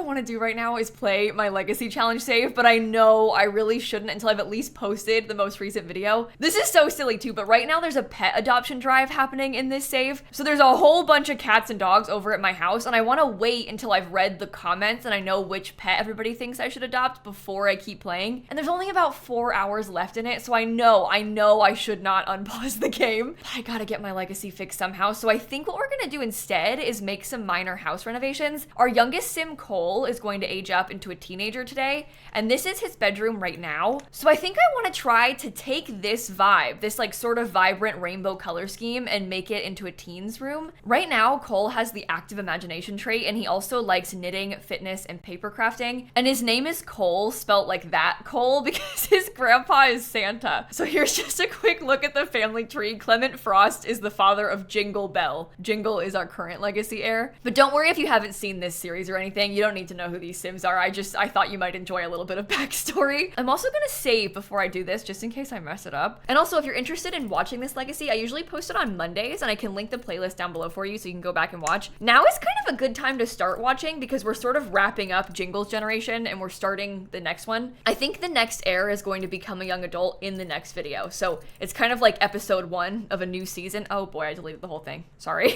want to do right now is play my legacy challenge save, but I know I really shouldn't until I've at least posted the most recent video. This is so silly too, but right now there's a pet adoption drive happening in this save. So there's a whole bunch of cats and dogs over at my house, and I want to wait until I've read the comments and I know which pet everybody thinks I should adopt before I keep playing. And there's only about 4 hours left in it, so I know I should not unpause the game. But I gotta get my legacy fixed somehow. So I think what we're gonna do instead is make some minor house renovations. Our youngest sim, Cole, is going to age up into a teenager today, and this is his bedroom right now. So I think I want to try to take this vibe, this like sort of vibrant rainbow color scheme, and make it into a teen's room. Right now, Cole has the active imagination trait, and he also likes knitting, fitness, and paper crafting. And his name is Cole, spelt like that Cole, because his grandpa is Santa. So here's just a quick look at the family tree. Clement Frost is the father of Jingle Bell. Jingle is our current legacy heir. But don't worry if you haven't seen this series or anything. You don't need to know who these sims are. I thought you might enjoy a little bit of backstory. I'm also gonna save before I do this, just in case I mess it up. And also, if you're interested in watching this legacy, I usually post it on Mondays, and I can link the playlist down below for you so you can go back and watch. Now is kind of a good time to start watching because we're sort of wrapping up Jingle's generation and we're starting the next one. I think the next heir is going to become a young adult in the next video. So it's kind of like episode 1 of a new season. Oh boy, I deleted the whole thing. Sorry.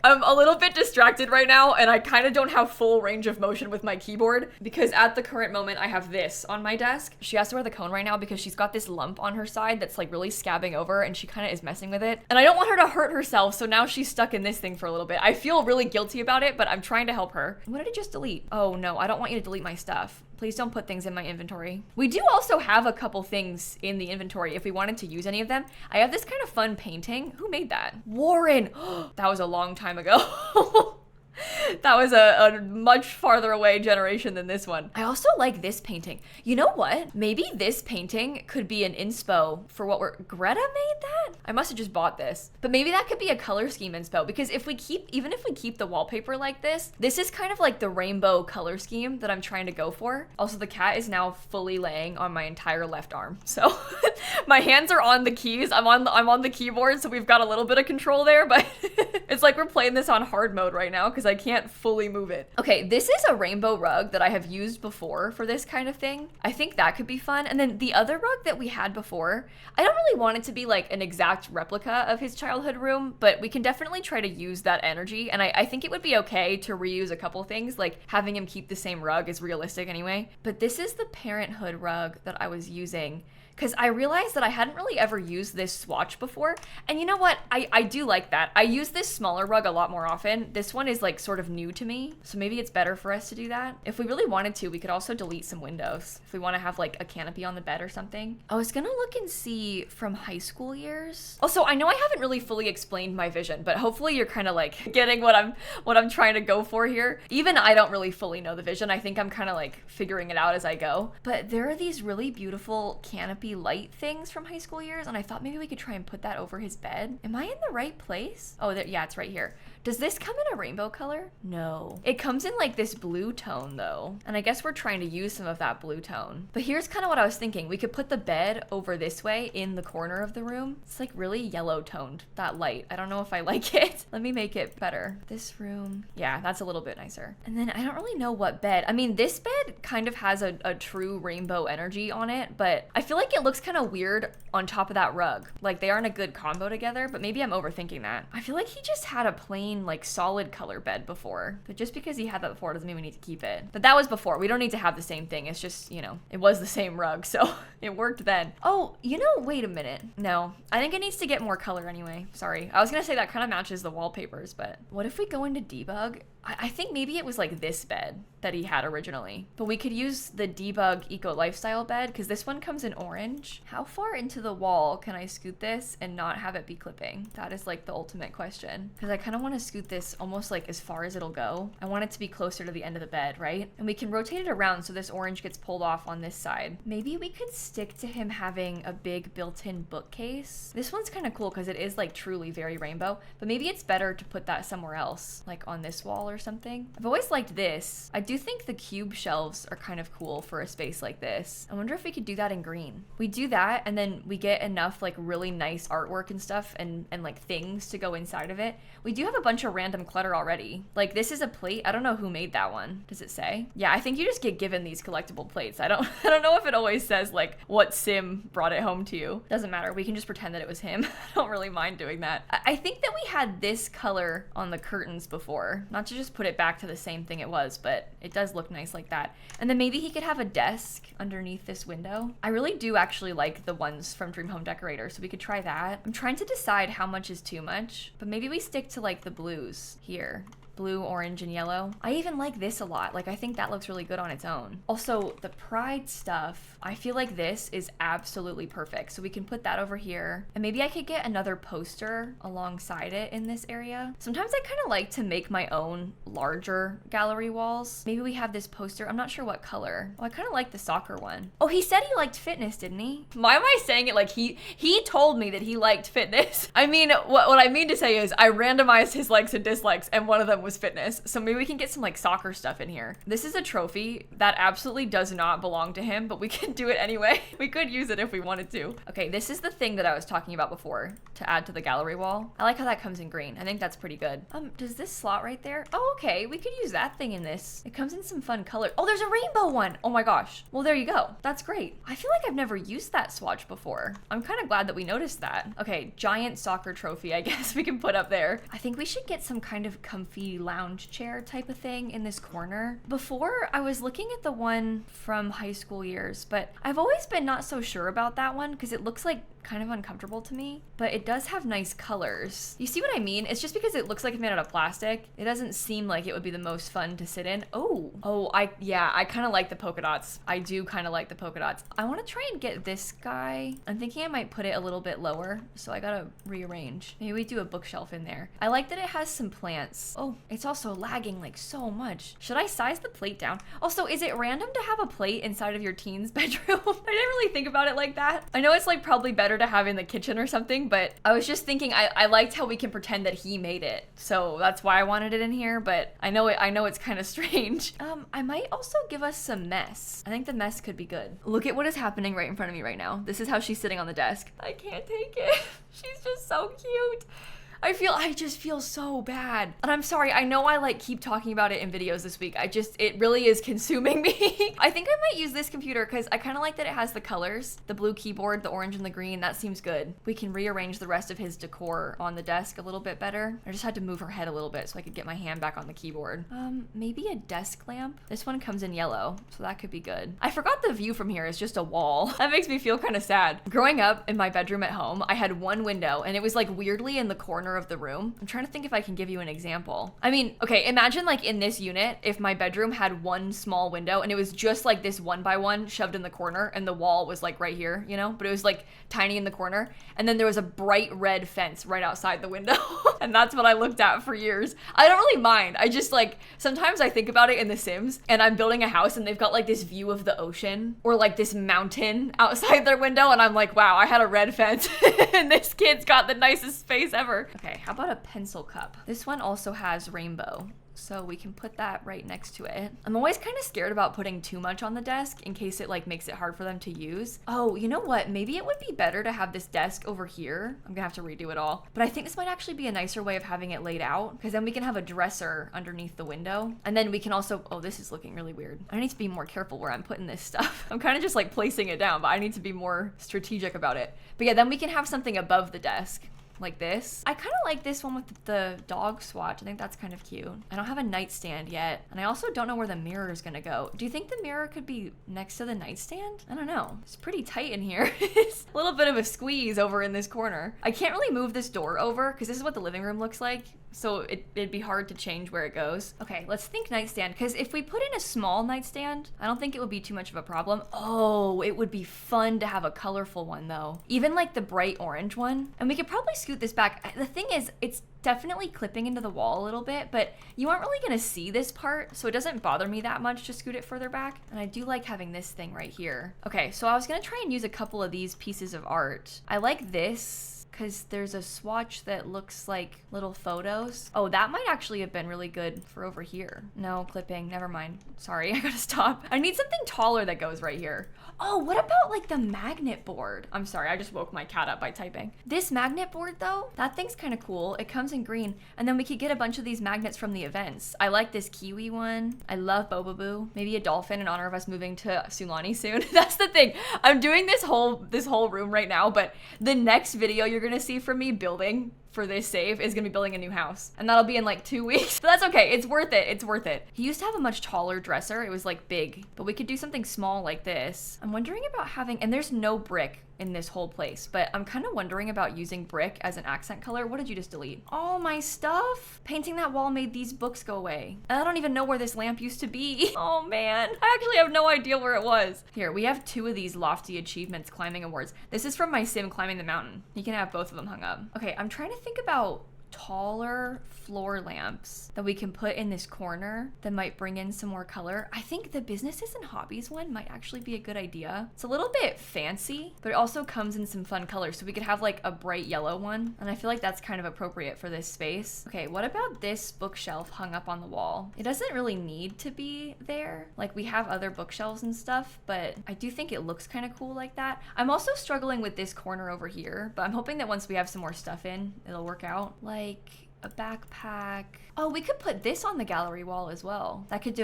I'm a little bit distracted right now, and I kind of don't have full range of motion with my keyboard because at the current moment I have this on my desk. She has to wear the cone right now because she's got this lump on her side that's like really scabbing over, and she kind of is messing with it. And I don't want her to hurt herself, so now she's stuck in this thing for a little bit. I feel really guilty about it, but I'm trying to help her. What did I just delete? Oh no, I don't want you to delete my stuff. Please don't put things in my inventory. We do also have a couple things in the inventory if we wanted to use any of them. I have this kind of fun painting. Who made that? Warren. That was a long time ago. That was a much farther away generation than this one. I also like this painting. You know what? Maybe this painting could be an inspo for what we're... Greta made that? I must have just bought this. But maybe that could be a color scheme inspo, because even if we keep the wallpaper like this is kind of like the rainbow color scheme that I'm trying to go for. Also, the cat is now fully laying on my entire left arm. So my hands are on the keys. I'm on the keyboard, so we've got a little bit of control there, but it's like we're playing this on hard mode right now because I can't fully move it. Okay, this is a rainbow rug that I have used before for this kind of thing. I think that could be fun. And then the other rug that we had before, I don't really want it to be like an exact replica of his childhood room, but we can definitely try to use that energy. And I think it would be okay to reuse a couple things, like having him keep the same rug is realistic anyway. But this is the parenthood rug that I was using, because I realized that I hadn't really ever used this swatch before. And you know what? I do like that. I use this smaller rug a lot more often. This one is like sort of new to me, so maybe it's better for us to do that. If we really wanted to, we could also delete some windows if we want to have like a canopy on the bed or something. I was gonna look and see from high school years. Also, I know I haven't really fully explained my vision, but hopefully you're kind of like getting what I'm trying to go for here. Even I don't really fully know the vision. I think I'm kind of like figuring it out as I go. But there are these really beautiful canopy light things from high school years, and I thought maybe we could try and put that over his bed. Am I in the right place? Oh, yeah, it's right here. Does this come in a rainbow color? No. It comes in like this blue tone though. And I guess we're trying to use some of that blue tone. But here's kind of what I was thinking. We could put the bed over this way in the corner of the room. It's like really yellow toned, that light. I don't know if I like it. Let me make it better. This room. Yeah, that's a little bit nicer. And then I don't really know what bed. I mean, this bed kind of has a true rainbow energy on it, but I feel like it looks kind of weird on top of that rug. Like they aren't a good combo together, but maybe I'm overthinking that. I feel like he just had a plain like solid color bed before, but just because he had that before doesn't mean we need to keep it. But that was before. We don't need to have the same thing. It's just, you know, it was the same rug, so it worked then. Oh, you know, wait a minute. No, I think it needs to get more color anyway. Sorry. I was gonna say that kind of matches the wallpapers, but what if we go into debug? I think maybe it was like this bed that he had originally, but we could use the debug eco lifestyle bed because this one comes in orange. How far into the wall can I scoot this and not have it be clipping? That is like the ultimate question, because I kind of want to scoot this almost like as far as it'll go. I want it to be closer to the end of the bed, right? And we can rotate it around so this orange gets pulled off on this side. Maybe we could stick to him having a big built-in bookcase. This one's kind of cool because it is like truly very rainbow, but maybe it's better to put that somewhere else, like on this wall or or something. I've always liked this. I do think the cube shelves are kind of cool for a space like this. I wonder if we could do that in green. We do that and then we get enough like really nice artwork and stuff and like things to go inside of it. We do have a bunch of random clutter already. Like this is a plate. I don't know who made that one. Does it say? Yeah, I think you just get given these collectible plates. I don't know if it always says like what sim brought it home to you. Doesn't matter. We can just pretend that it was him. I don't really mind doing that. I think that we had this color on the curtains before. Not to just put it back to the same thing it was, but it does look nice like that. And then maybe he could have a desk underneath this window. I really do actually like the ones from Dream Home Decorator, so we could try that. I'm trying to decide how much is too much, but maybe we stick to like the blues here. Blue, orange, and yellow. I even like this a lot. Like I think that looks really good on its own. Also, the pride stuff, I feel like this is absolutely perfect. So we can put that over here. And maybe I could get another poster alongside it in this area. Sometimes I kind of like to make my own larger gallery walls. Maybe we have this poster. I'm not sure what color. Oh, I kind of like the soccer one. Oh, he said he liked fitness, didn't he? Why am I saying it like he told me that he liked fitness? I mean, what I mean to say is I randomized his likes and dislikes and one of them was fitness. So maybe we can get some like soccer stuff in here. This is a trophy that absolutely does not belong to him, but we can do it anyway. We could use it if we wanted to. Okay, this is the thing that I was talking about before to add to the gallery wall. I like how that comes in green. I think that's pretty good. Does this slot right there? Oh, okay. We could use that thing in this. It comes in some fun color. Oh, there's a rainbow one. Oh my gosh. Well, there you go. That's great. I feel like I've never used that swatch before. I'm kind of glad that we noticed that. Okay, giant soccer trophy, I guess we can put up there. I think we should get some kind of comfy lounge chair type of thing in this corner. Before, I was looking at the one from high school years, but I've always been not so sure about that one because it looks like kind of uncomfortable to me, but it does have nice colors. You see what I mean? It's just because it looks like it's made out of plastic. It doesn't seem like it would be the most fun to sit in. I kind of like the polka dots. I do kind of like the polka dots. I want to try and get this guy. I'm thinking I might put it a little bit lower, so I gotta rearrange. Maybe we do a bookshelf in there. I like that it has some plants. Oh, it's also lagging like so much. Should I size the plate down? Also, is it random to have a plate inside of your teen's bedroom? I didn't really think about it like that. I know it's like probably better to have in the kitchen or something, but I was just thinking I liked how we can pretend that he made it. So that's why I wanted it in here, but I know it's kind of strange. I might also give us some mess. I think the mess could be good. Look at what is happening right in front of me right now. This is how she's sitting on the desk. I can't take it. She's just so cute. I just feel so bad. And I'm sorry, I know I like keep talking about it in videos this week. It really is consuming me. I think I might use this computer because I kind of like that it has the colors, the blue keyboard, the orange and the green. That seems good. We can rearrange the rest of his decor on the desk a little bit better. I just had to move her head a little bit so I could get my hand back on the keyboard. Maybe a desk lamp. This one comes in yellow, so that could be good. I forgot the view from here is just a wall. That makes me feel kind of sad. Growing up in my bedroom at home, I had one window and it was like weirdly in the corner of the room. I'm trying to think if I can give you an example. I mean, okay, imagine like in this unit, if my bedroom had one small window and it was just like this 1x1 shoved in the corner and the wall was like right here, you know, but it was like tiny in the corner. And then there was a bright red fence right outside the window. And that's what I looked at for years. I don't really mind. I just like, sometimes I think about it in The Sims and I'm building a house and they've got like this view of the ocean or like this mountain outside their window. And I'm like, wow, I had a red fence and this kid's got the nicest space ever. Okay, how about a pencil cup? This one also has rainbow, so we can put that right next to it. I'm always kind of scared about putting too much on the desk in case it like makes it hard for them to use. Oh, you know what? Maybe it would be better to have this desk over here. I'm gonna have to redo it all, but I think this might actually be a nicer way of having it laid out because then we can have a dresser underneath the window. And then we can also, oh, this is looking really weird. I need to be more careful where I'm putting this stuff. I'm kind of just like placing it down, but I need to be more strategic about it. But yeah, then we can have something above the desk. Like this. I kind of like this one with the dog swatch. I think that's kind of cute. I don't have a nightstand yet. And I also don't know where the mirror is gonna go. Do you think the mirror could be next to the nightstand? I don't know. It's pretty tight in here. It's a little bit of a squeeze over in this corner. I can't really move this door over because this is what the living room looks like. So it'd be hard to change where it goes. Okay, let's think nightstand, because if we put in a small nightstand, I don't think it would be too much of a problem. Oh, it would be fun to have a colorful one though. Even like the bright orange one. And we could probably scoot this back. The thing is, it's definitely clipping into the wall a little bit, but you aren't really gonna see this part, so it doesn't bother me that much to scoot it further back. And I do like having this thing right here. Okay, so I was gonna try and use a couple of these pieces of art. I like this. because there's a swatch that looks like little photos. Oh, that might actually have been really good for over here. No, clipping, never mind. Sorry, I gotta stop. I need something taller that goes right here. Oh, what about like the magnet board? I'm sorry, I just woke my cat up by typing. This magnet board though, that thing's kind of cool. It comes in green, and then we could get a bunch of these magnets from the events. I like this kiwi one. I love Bobaboo. Maybe a dolphin in honor of us moving to Sulani soon. That's the thing. I'm doing this whole room right now, but the next video you're gonna see from me building for this save is gonna be building a new house, and that'll be in like 2 weeks. But that's okay, it's worth it, it's worth it. He used to have a much taller dresser. It was like big, but we could do something small like this. I'm wondering about having, and there's no brick in this whole place, but I'm kind of wondering about using brick as an accent color. What did you just delete? All my stuff. Painting that wall made these books go away. And I don't even know where this lamp used to be. Oh man, I actually have no idea where it was. Here, we have 2 of these lofty achievements climbing awards. This is from my sim climbing the mountain. You can have both of them hung up. Okay, I'm trying to think about taller floor lamps that we can put in this corner that might bring in some more color. I think the businesses and hobbies one might actually be a good idea. It's a little bit fancy, but it also comes in some fun colors. So we could have like a bright yellow one, and I feel like that's kind of appropriate for this space. Okay, what about this bookshelf hung up on the wall? It doesn't really need to be there. Like, we have other bookshelves and stuff, but I do think it looks kind of cool like that. I'm also struggling with this corner over here, but I'm hoping that once we have some more stuff in, it'll work out. Like a backpack. Oh, we could put this on the gallery wall as well. That could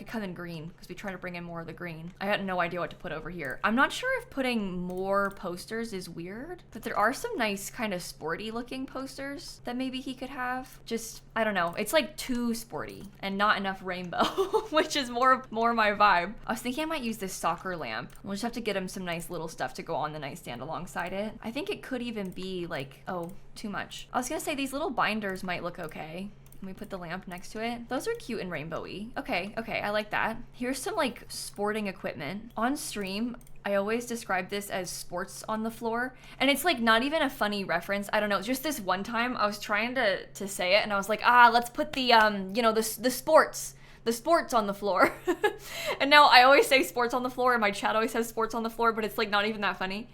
come in green because we try to bring in more of the green. I got no idea what to put over here. I'm not sure if putting more posters is weird, but there are some nice kind of sporty looking posters that maybe he could have. Just, I don't know. It's like too sporty and not enough rainbow, which is more my vibe. I was thinking I might use this soccer lamp. We'll just have to get him some nice little stuff to go on the nightstand alongside it. I think it could even be like, oh, too much. I was gonna say these little binders might look okay. We put the lamp next to it. Those are cute and rainbowy. Okay, I like that. Here's some like sporting equipment. On stream, I always describe this as sports on the floor, and it's like not even a funny reference. I don't know, just this one time I was trying to say it, and I was like, let's put the you know, the sports on the floor. And now I always say sports on the floor, and my chat always says sports on the floor, but it's like not even that funny.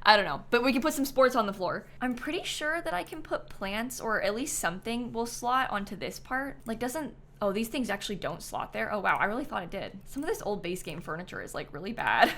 I don't know, but we can put some sports on the floor. I'm pretty sure that I can put plants, or at least something will slot onto this part. Like, oh, these things actually don't slot there. Oh wow, I really thought it did. Some of this old base game furniture is like really bad.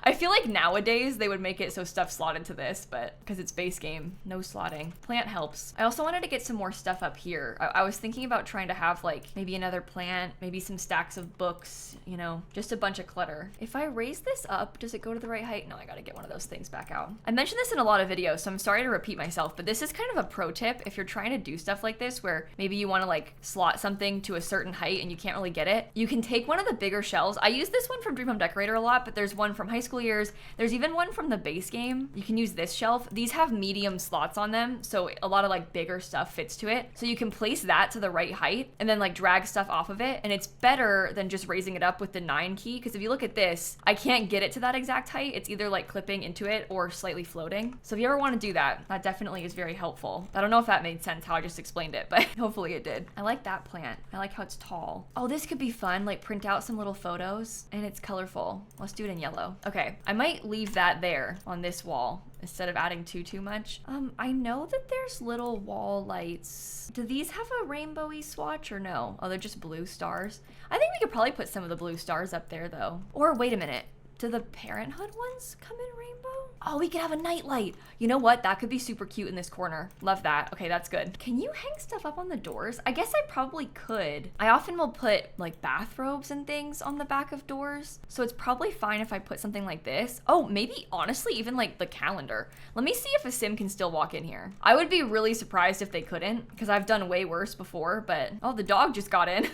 I feel like nowadays they would make it so stuff slot into this, but because it's base game, no slotting. Plant helps. I also wanted to get some more stuff up here. I was thinking about trying to have like maybe another plant, maybe some stacks of books, you know, just a bunch of clutter. If I raise this up, does it go to the right height? No, I gotta get one of those things back out. I mentioned this in a lot of videos, so I'm sorry to repeat myself, but this is kind of a pro tip if you're trying to do stuff like this where maybe you want to like slot something to a certain height and you can't really get it. You can take one of the bigger shelves. I use this one from Dream Home Decorator a lot, but there's one from high school years. There's even one from the base game. You can use this shelf. These have medium slots on them, so a lot of like bigger stuff fits to it. So you can place that to the right height and then like drag stuff off of it, and it's better than just raising it up with the 9 key, because if you look at this, I can't get it to that exact height. It's either like clipping into it or slightly floating. So if you ever want to do that, that definitely is very helpful. I don't know if that made sense how I just explained it, but hopefully it did. I like that plant. I like how it's tall. Oh, this could be fun, like print out some little photos, and it's colorful. Let's do it in yellow. Okay, I might leave that there on this wall instead of adding too much. I know that there's little wall lights. Do these have a rainbowy swatch or no? Oh, they're just blue stars. I think we could probably put some of the blue stars up there though. Or wait a minute, do the Parenthood ones come in rainbow? Oh, we could have a night light. You know what? That could be super cute in this corner. Love that. Okay, that's good. Can you hang stuff up on the doors? I guess I probably could. I often will put like bathrobes and things on the back of doors, so it's probably fine if I put something like this. Oh, maybe honestly even like the calendar. Let me see if a sim can still walk in here. I would be really surprised if they couldn't, because I've done way worse before, but oh, the dog just got in.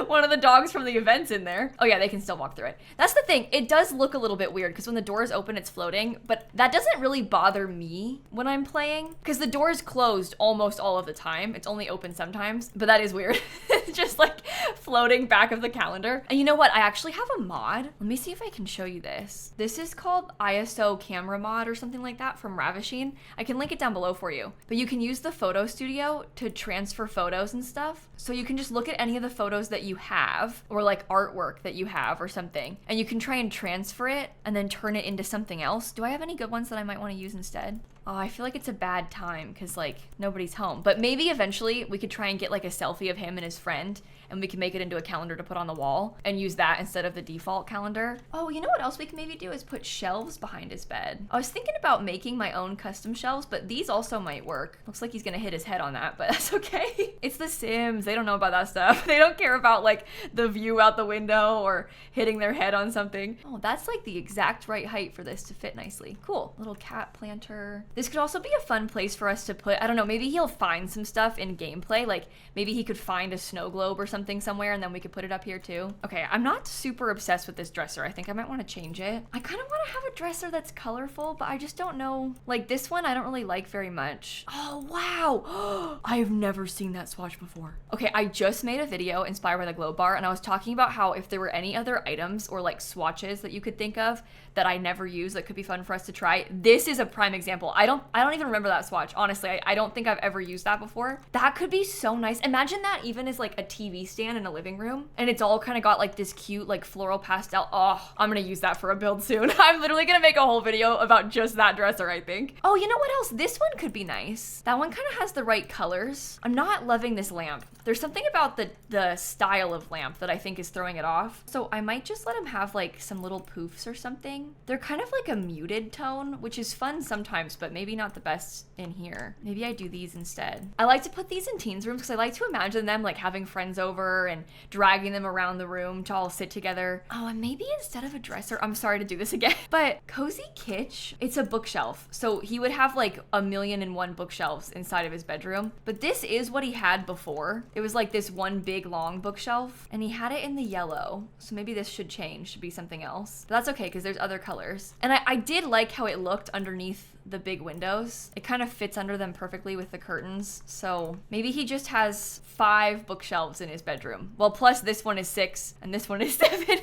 One of the dogs from the event's in there. Oh yeah, they can still walk through it. That's the thing. It does look a little bit weird because when the door is open, it's floating, but that doesn't really bother me when I'm playing because the door is closed almost all of the time. It's only open sometimes, but that is weird. It's just like floating back of the calendar. And you know what? I actually have a mod. Let me see if I can show you this. This is called ISO camera mod or something like that from Ravishing. I can link it down below for you, but you can use the photo studio to transfer photos and stuff. So you can just look at any of the photos that you have or like artwork that you have or something, and you can try and transfer it and then turn it into something else. Do I have any good ones that I might want to use instead? Oh, I feel like it's a bad time because like nobody's home. But maybe eventually we could try and get like a selfie of him and his friend and we can make it into a calendar to put on the wall and use that instead of the default calendar. Oh, you know what else we can maybe do is put shelves behind his bed. I was thinking about making my own custom shelves, but these also might work. Looks like he's gonna hit his head on that, but that's okay. It's The Sims. They don't know about that stuff. They don't care about like the view out the window or hitting their head on something. Oh, that's like the exact right height for this to fit nicely. Cool. Little cat planter. This could also be a fun place for us to put, I don't know, maybe he'll find some stuff in gameplay. Like maybe he could find a snow globe or something somewhere and then we could put it up here too. Okay, I'm not super obsessed with this dresser. I think I might want to change it. I kind of want to have a dresser that's colorful, but I just don't know. Like this one, I don't really like very much. Oh, wow. I have never seen that swatch before. Okay, I just made a video inspired by the glow bar and I was talking about how if there were any other items or like swatches that you could think of that I never use that could be fun for us to try, this is a prime example. I don't even remember that swatch. Honestly, I don't think I've ever used that before. That could be so nice. Imagine that even as like a TV stand in a living room and it's all kind of got like this cute like floral pastel. Oh, I'm gonna use that for a build soon. I'm literally gonna make a whole video about just that dresser, I think. Oh, you know what else? This one could be nice. That one kind of has the right colors. I'm not loving this lamp. There's something about the style of lamp that I think is throwing it off. So I might just let him have like some little poofs or something. They're kind of like a muted tone, which is fun sometimes, but maybe not the best in here. Maybe I do these instead. I like to put these in teens rooms because I like to imagine them like having friends over and dragging them around the room to all sit together. Oh, and maybe instead of a dresser, I'm sorry to do this again, but Cozy Kitsch, it's a bookshelf. So he would have like 1,000,001 bookshelves inside of his bedroom, but this is what he had before. It was like this one big long bookshelf and he had it in the yellow. So maybe this should change to be something else. But that's okay because there's other colors. And I did like how it looked underneath the big windows. It kind of fits under them perfectly with the curtains. So maybe he just has 5 bookshelves in his bedroom. Well, plus this one is 6 and this one is 7.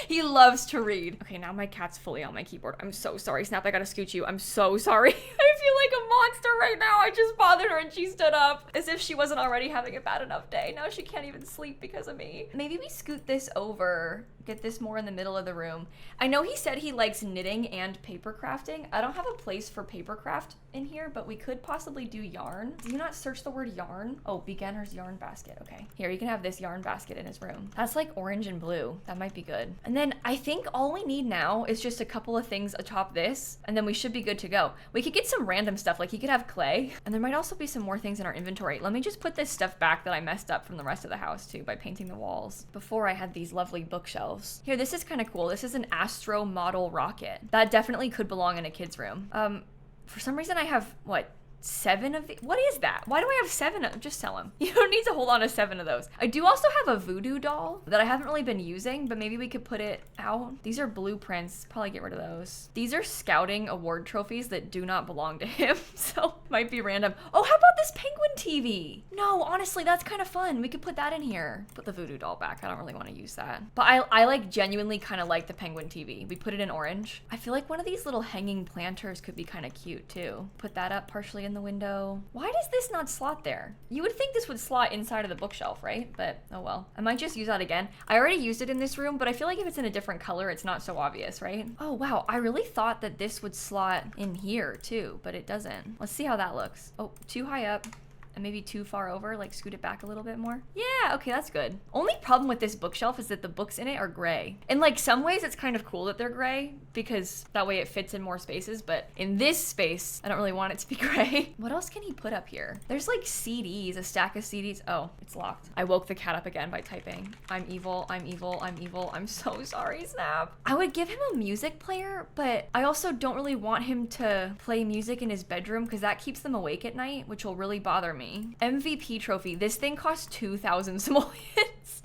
He loves to read. Okay, now my cat's fully on my keyboard. I'm so sorry, Snap. I gotta scooch you. I'm so sorry. I feel like a monster right now. I just bothered her and she stood up as if she wasn't already having a bad enough day. Now she can't even sleep because of me. Maybe we scoot this over, get this more in the middle of the room. I know he said he likes knitting and paper crafting. I don't have a place for paper craft in here, but we could possibly do yarn. Do you not search the word yarn? Oh, beginner's yarn basket. Okay, here, you can have this yarn basket in his room. That's like orange and blue. That might be good. And then I think all we need now is just a couple of things atop this, and then we should be good to go. We could get some random stuff, like he could have clay, and there might also be some more things in our inventory. Let me just put this stuff back that I messed up from the rest of the house too by painting the walls. Before I had these lovely bookshelves. Here, this is kind of cool. This is an Astro model rocket. That definitely could belong in a kid's room. For some reason I have, what, 7 of the, what is that? Why do I have 7 of them? Just sell them. You don't need to hold on to 7 of those. I do also have a voodoo doll that I haven't really been using, but maybe we could put it out. These are blueprints. Probably get rid of those. These are scouting award trophies that do not belong to him, so might be random. Oh, how about this penguin TV? No, honestly, that's kind of fun. We could put that in here. Put the voodoo doll back. I don't really want to use that. But I like genuinely kind of like the penguin TV. We put it in orange. I feel like one of these little hanging planters could be kind of cute too. Put that up partially in the window. Why does this not slot there? You would think this would slot inside of the bookshelf, right? But oh well. I might just use that again. I already used it in this room, but I feel like if it's in a different color, it's not so obvious, right? Oh wow, I really thought that this would slot in here too, but it doesn't. Let's see how that looks. Oh, too high up. And maybe too far over, like scoot it back a little bit more. Yeah, okay, that's good. Only problem with this bookshelf is that the books in it are gray. In like some ways it's kind of cool that they're gray because that way it fits in more spaces, but in this space, I don't really want it to be gray. What else can he put up here? There's like CDs, a stack of CDs. Oh, it's locked. I woke the cat up again by typing. I'm evil, I'm evil, I'm evil. I'm so sorry, Snap. I would give him a music player, but I also don't really want him to play music in his bedroom because that keeps them awake at night, which will really bother me. MVP trophy. This thing costs 2,000 simoleons.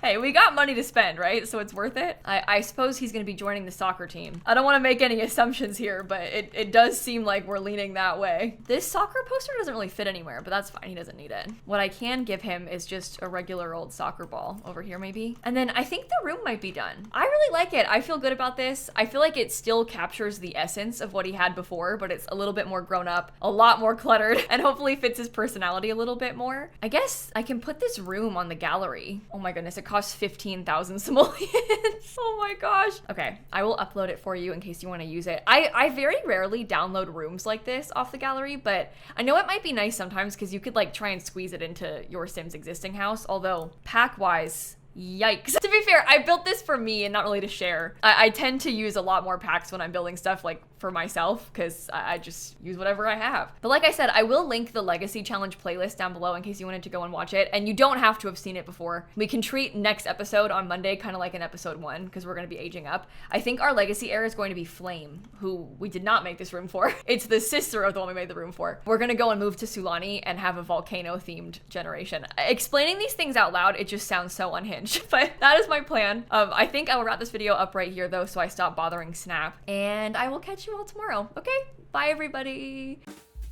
Hey, we got money to spend, right? So it's worth it. I suppose he's going to be joining the soccer team. I don't want to make any assumptions here, but it does seem like we're leaning that way. This soccer poster doesn't really fit anywhere, but that's fine. He doesn't need it. What I can give him is just a regular old soccer ball over here maybe. And then I think the room might be done. I really like it. I feel good about this. I feel like it still captures the essence of what he had before, but it's a little bit more grown up, a lot more cluttered, and hopefully fits his personality a little little bit more. I guess I can put this room on the gallery. Oh my goodness, it costs 15,000 simoleons. Oh my gosh. Okay, I will upload it for you in case you want to use it. I very rarely download rooms like this off the gallery, but I know it might be nice sometimes because you could like try and squeeze it into your Sims existing house, although pack-wise, yikes. To be fair, I built this for me and not really to share. I tend to use a lot more packs when I'm building stuff like for myself because I just use whatever I have. But like I said, I will link the Legacy Challenge playlist down below in case you wanted to go and watch it. And you don't have to have seen it before. We can treat next episode on Monday kind of like an episode 1 because we're going to be aging up. I think our Legacy heir is going to be Flame, who we did not make this room for. It's the sister of the one we made the room for. We're going to go and move to Sulani and have a volcano themed generation. Explaining these things out loud, it just sounds so unhinged. But that is my plan. I think I will wrap this video up right here though, so I stop bothering Snap. And I will catch you all tomorrow. Okay, bye everybody.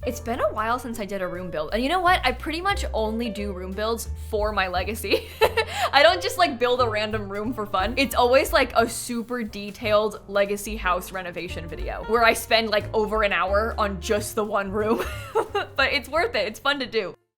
It's been a while since I did a room build. And you know what? I pretty much only do room builds for my legacy. I don't just like build a random room for fun. It's always like a super detailed legacy house renovation video where I spend like over an hour on just the one room. But it's worth it. It's fun to do.